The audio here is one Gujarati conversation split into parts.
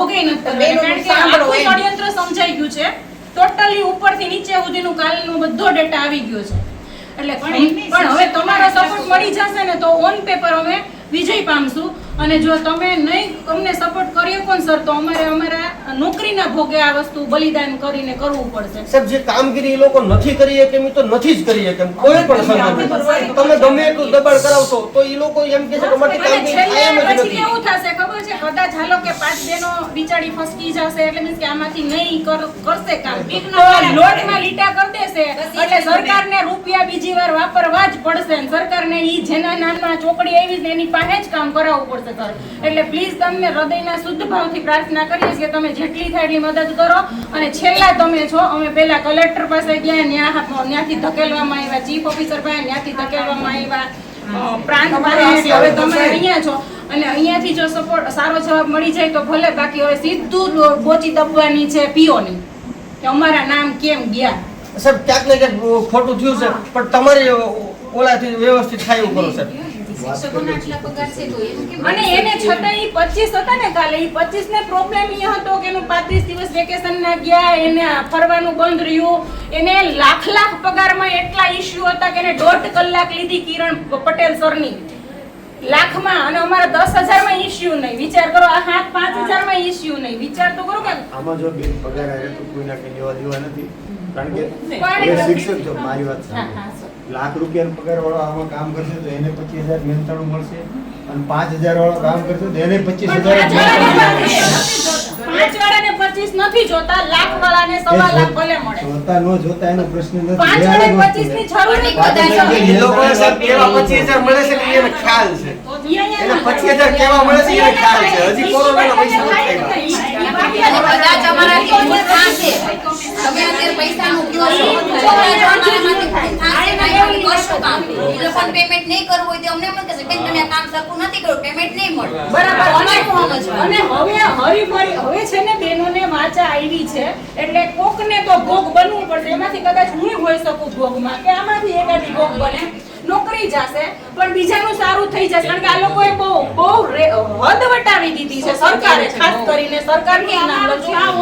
ભોગે નથી કરવાની, કારણ કે આખું ષડયંત્ર સમજાઈ ગયું છે. ટોટલી ઉપરથી નીચે સુધીનું કાલનો બધો ડેટા આવી ગયો છે. એટલે પણ હવે તમારો સપોર્ટ મળી જશે ને તો ઓન પેપર અમે વિજય પામશું. અને જો તમે નહીં અમને સપોર્ટ કર્યો કોણ સર, તો અમારે અમારા નોકરીના ભોગે આ વસ્તુ બલિદાન કરીને કરવું પડશે. સાહેબ, જે કામગીરી એ લોકો નથી કરી શકે એમ તો નથી જ કરી શકે, કોઈ પણ સંગઠન તમે ગમે એટલું દબાણ કરાવશો તો એ લોકો એમ કહે છે કે અમારી કામગીરી થાય એમ જ નથી. કેવું થશે ખબર છે, કદાચ હાલો કે 5 બહેનો બિચારી ફસકી જશે, એટલે મીન્સ કે આમાંથી નહીં કરશે કામ, લોટમાં લીટા કરી દેશે, એટલે સરકારને રૂપિયા બીજી વાર વાપરવા જ પડશે. સરકારને ઈ જેના નામમાં ચોકડી આવી છે એની પાસે જ કામ કરાવવું પડશે. એટલે પ્લીઝ તમને હૃદયના શુદ્ધ ભાવથી પ્રાર્થના કરીએ છીએ કે તમે જેટલી થાય એટલી મદદ કરો. અને છેલ્લા તમે છો, અમે પહેલા કલેક્ટર પાસે ગયા, ત્યાંથી ધકેલવામાં આવ્યા, ચીફ ઓફિસર પાસે ત્યાંથી ધકેલવામાં આવ્યા, પ્રાંત પાસે, હવે તમે અહીંયા છો. અને અહીંયાથી જો સપોર્ટ સારો જવાબ મળી જાય તો ભલે, બાકી હવે સીધું બોચી દબવાની છે પીઓની કે અમારા નામ કેમ ગયા. સાહેબ, ક્યાંક ને ક્યાંક ખોટું થયું છે, પણ તમારી ઓલાથી વ્યવસ્થિત થાય એવું કરો સાહેબ. અને એને છતાં ઈ 25 હતા ને કાલે, ઈ 25 ને પ્રોબ્લેમ એ હતો કે એનું 35 દિવસ વેકેશન ના ગયા, એને ફરવાનું બંધ રહ્યું, એને લાખ પગારમાં એટલા ઇશ્યુ હતા કે એને 1.5 કલાક લીધી કિરણ પટેલ સરની લાખમાં, અને અમારા 10,000 માં ઇશ્યુ નહીં. વિચાર કરો, આ 5,000 માં ઇશ્યુ નહીં. વિચાર તો કરો કે આમાં જો બિલ પગાર આવે તો કોઈના કઈ લેવા દેવા નથી, કારણ કે શિક્ષક છો, મારી વાત સાંભળો, લાખ રૂપિયાનો પગાર વાળો આમાં કામ કરશે તો એને 25,000 મહેનતાણું મળશે, અને 5,000 વાળો કામ કરશે તો એને 25,000 5 વાળાને 25 નથી જોતા, લાખ વાળાને 1.25 લાખ ભલે મળે. જોતા નો જોતા એનો પ્રશ્ન નથી. 5 વાળાને 25 ની જરૂર નથી. એ લોકોને સાહેબ કેવા 25,000 મળે છે કે એને ખ્યાલ છે, એને 25,000 કેવા મળે છે એને ખ્યાલ છે. હજી કોરોનાના પૈસા નથી આવ્યા. કદાચ અમારાથી ભૂલ થશે, તમે અત્યારે પૈસાનું કયો છો, અમારામાંથી ભૂલ થશે, કાંઈ કરશો કામ, એ લોકોને પેમેન્ટ નહીં કરવું હોય તો અમને એમ કહેશે બેન તમે આ કામ સરખું નથી કર્યું, પેમેન્ટ નહીં મળે. બરાબર. અમારું સમજવું. અને હવે હરીફરી હવે છે ને બેનોને વાચા આવી છે, એટલે કોકને તો ભોગ બનવું પડશે. એમાંથી કદાચ હું હોઈ શકું ભોગમાં, કે આમાંથી એકાદી ભોગ બને, નોકરી જશે, પણ બીજાનું સારું થઈ જશે. કારણ કે આ લોકોએ બહુ હદ વટાવી દીધી છે સરકારે, ખાસ કરીને સરકારની જ્યાં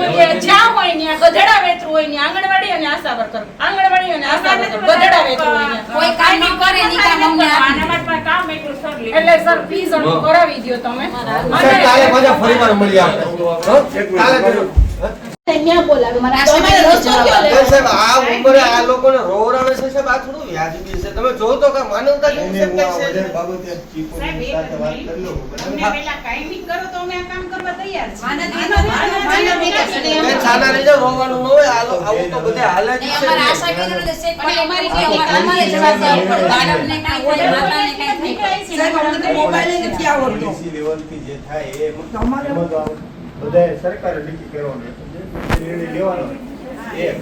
હોય ત્યાં ગધેડા વેચવું હોય ત્યાં આંગણવાડી અને આશા વર્કર, આંગણવાડી અને આશા વર્કર ગધેડા વેચવું હોય કોઈ કામ ન કરે ની કામ અમને આપી. કામ એટલું સર એટલે સર પ્લીઝ અમને કરાવી દો તમે. સાહેબ, કાલે પાછા ફરીવાર મળી આપણે. કાલે કર્યું. ત્યાં બોલાવે મારા આશ્રમમાં સાહેબ, આ ઉંમરે આ લોકોને રોવરાવે છે સાહેબ, આ થોડું વ્યાજબી છે. તમે જો તો કે માનવતા જેવું એને છે હું આ કઈ છે. બધા બાબતે ચીફ ઓફિસર સાથે વાત કરી લઉં. કઈ છાના લઈ જાઓ, રોવાનું ન હોય. આવું તો બધે હાલે જ છે. અમારા આશા કેન્દ્ર છે સેટ પણ અમારી કે અમારે જવાબદારી પર બાળકને કાંઈ હોય, માતાને કાંઈ થાય. પોલિસી લેવલથી જે થાય એ એમાં તો બધાએ સરકારે નક્કી કરવાનું, નિર્ણય લેવાનો. સાહેબ,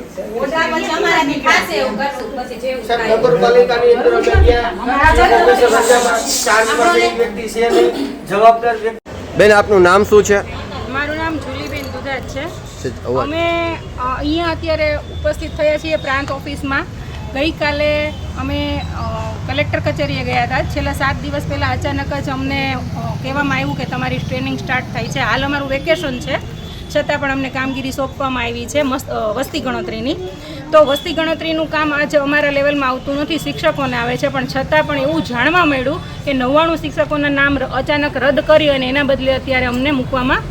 નગરપાલિકાની અંદર અમે ગયા, વ્યક્તિ છે નહીં, જવાબદાર વ્યક્તિ. બેન, આપનું નામ શું છે? મારું નામ જુલીબેન દુધાત છે. અમે અહીંયા અત્યારે ઉપસ્થિત થયા છીએ પ્રાંત ઓફિસમાં. ગઈકાલે અમે કલેક્ટર કચેરીએ ગયા હતા. છેલ્લા 7 દિવસ પહેલાં અચાનક જ અમને કહેવામાં આવ્યું કે તમારી ટ્રેનિંગ સ્ટાર્ટ થઈ છે. હાલ અમારું વેકેશન છે, છતાં પણ અમને કામગીરી સોંપવામાં આવી છે વસ્તી ગણતરીની. તો વસ્તી ગણતરીનું કામ આજે અમારા લેવલમાં આવતું નથી, શિક્ષકોને આવે છે. પણ છતાં પણ એવું જાણવા મળ્યું કે 99 શિક્ષકોના નામ અચાનક રદ કરી અને એના બદલે અત્યારે અમને મૂકવામાં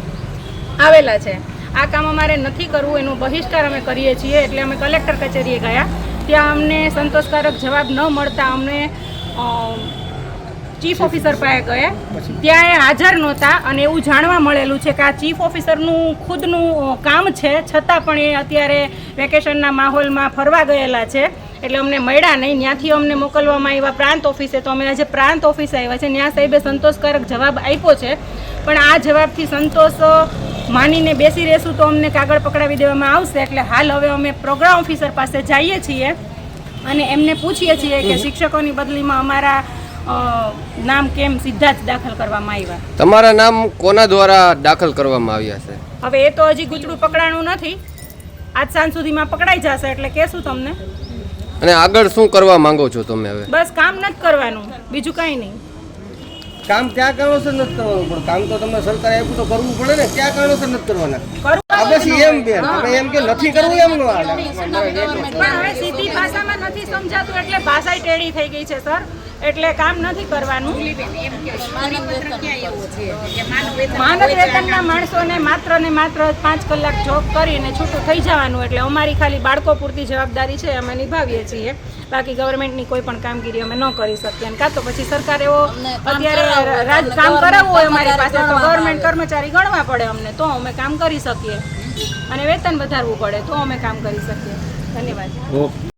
આવેલા છે. આ કામ અમારે નથી કરવું, એનો બહિષ્કાર અમે કરીએ છીએ. એટલે અમે કલેક્ટર કચેરીએ ગયા, ત્યાં અમને સંતોષકારક જવાબ ન મળતા અમને ચીફ ઓફિસર પાસે ગયા, ત્યાં એ હાજર નહોતા. અને એવું જાણવા મળેલું છે કે આ ચીફ ઓફિસરનું ખુદનું કામ છે, છતાં પણ એ અત્યારે વેકેશનના માહોલમાં ફરવા ગયેલા છે, એટલે અમને મળ્યા નહીં. ત્યાંથી અમને મોકલવામાં આવ્યા પ્રાંત ઓફિસે. તો અમે આજે પ્રાંત ઓફિસે આવ્યા છે. ત્યાં સાહેબે સંતોષકારક જવાબ આપ્યો છે, પણ આ જવાબથી સંતોષ માનીને બેસી રહેશું તો અમને કાગળ પકડાવી દેવામાં આવશે. એટલે હાલ હવે અમે પ્રોગ્રામ ઓફિસર પાસે જઈએ છીએ અને એમને પૂછીએ છીએ કે શિક્ષકોની બદલીમાં અમારા નામ કેમ સીધા જ દાખલ કરવામાં આવ્યા. તમારા નામ કોના દ્વારા દાખલ કરવામાં આવ્યા છે? હવે એ તો હજી ગુચડું પકડાણું નથી, આજ સાંજ સુધીમાં પકડાઈ જશે એટલે કહેશું તમને. અને આગળ શું કરવા માંગો છો તમે હવે? બસ કામ નથી કરવાનું, બીજું કાંઈ નહીં. કામ કયા કારણોસર નથી કરવાનું પણ કામ તો તમને સરકારે આપ્યું તો કરવું પડે ને, કયા કારણોસર નથી કરવાના? આ પછી એમ બેન તમે એમ કે નથી કરવું એમ ન હાલે. પણ હવે સીધી ભાષામાં નથી સમજાતું એટલે ભાષા ટેડી થઈ ગઈ છે સર, એટલે કામ નથી કરવાનું. માનવ વેતનના માણસોને માત્ર ને માત્ર 5 કલાક જોબ કરીને છૂટું થઈ જવાનું, એટલે અમારી ખાલી બાળકો પૂરતી જવાબદારી છે અમે નિભાવીએ છીએ, બાકી ગવર્મેન્ટની કોઈ પણ કામગીરી અમે ન કરી શકીએ. અને કાં તો પછી સરકાર એવો અત્યારે કામ કરાવવું હોય અમારી પાસે તો ગવર્મેન્ટ કર્મચારી ગણવા પડે અમને, તો અમે કામ કરી શકીએ, અને વેતન વધારવું પડે તો અમે કામ કરી શકીએ. ધન્યવાદ.